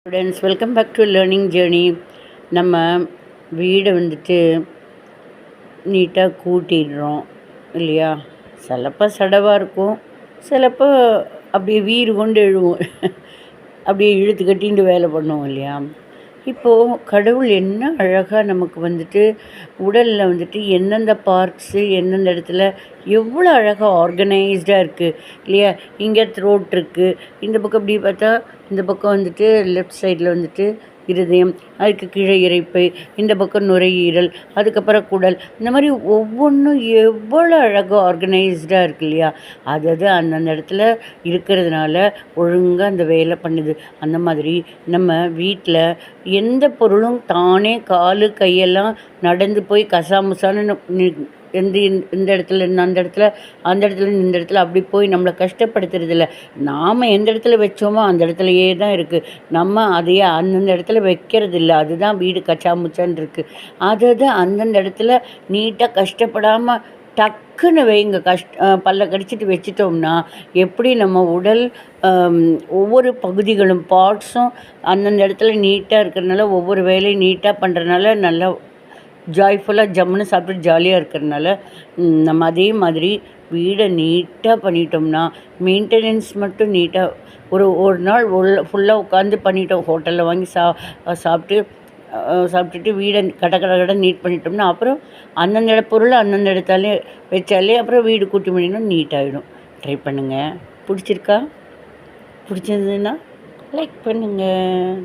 Students welcome back to learning journey. நம்ம வீடை நீட்டாக கூட்டிடுறோம் இல்லையா? சிலப்போ சடவாக இருக்கும், சிலப்போ அப்படியே வீறு கொண்டு எழுவோம். அப்படியே இழுத்து கட்டிட்டு வேலை பண்ணுவோம் இல்லையா? இப்போது கடவுள் என்ன அழகாக நமக்கு உடலில் எந்தெந்த பார்ட்ஸு எந்தெந்த இடத்துல எவ்வளோ அழகாக ஆர்கனைஸ்டாக இருக்குது இல்லையா? இங்கே த்ரோட் இருக்குது, இந்த பக்கம் இப்படி பார்த்தா இந்த பக்கம் லெஃப்ட் சைடில் இருதயம், அதுக்கு கீழே இரைப்பை, இந்த பக்கம் நுரையீரல், அதுக்கப்புறம் குடல், இந்த மாதிரி ஒவ்வொன்றும் எவ்வளோ அழகாக ஆர்கனைஸ்டாக இருக்கு இல்லையா? அது அந்தந்த இடத்துல இருக்கிறதுனால ஒழுங்காக அந்த வேலை பண்ணுது. அந்த மாதிரி நம்ம வீட்டில் எந்த பொருளும் தானே காலு கையெல்லாம் நடந்து போய் கசாமுசான்னு இந்த இடத்துல இருந்து அந்த இடத்துல, அந்த இடத்துல இருந்து இந்த இடத்துல அப்படி போய் நம்மளை கஷ்டப்படுத்துறதில்ல. நாம் எந்த இடத்துல வச்சோமோ அந்த இடத்துலையே தான் இருக்குது. நம்ம அதையே அந்தந்த இடத்துல வைக்கிறதில்ல. அதுதான் வீடு கச்சாமுச்சான்னு இருக்குது. அதை அந்தந்த இடத்துல நீட்டாக கஷ்டப்படாமல் டக்குன்னு வைங்க. பல்ல கடிச்சிட்டு வச்சிட்டோம்னா எப்படி நம்ம உடல் ஒவ்வொரு பகுதிகளும் பார்ட்ஸும் அந்தந்த இடத்துல நீட்டாக இருக்கிறதுனால, ஒவ்வொரு வேலையும் நீட்டாக பண்ணுறதுனால நல்லா ஜாய்ஃபுல்லாக ஜம்முன்னு சாப்பிட்டு ஜாலியாக இருக்கிறதுனால நம்ம அதே மாதிரி வீடை நீட்டாக பண்ணிட்டோம்னா, மெயின்டெனன்ஸ் மட்டும் நீட்டாக ஒரு நாள் ஃபுல்லாக உட்காந்து பண்ணிட்டோம். ஹோட்டலில் வாங்கி சாப்பிட்டுட்டு வீடை கட நீட் பண்ணிட்டோம்னா, அப்புறம் அந்தந்த பொருளை அந்தந்த இடத்தாலே வச்சாலே அப்புறம் வீடு கூட்டி முடியணும், நீட்டாகிடும். ட்ரை பண்ணுங்கள். பிடிச்சிருந்ததுன்னா லைக் பண்ணுங்கள்.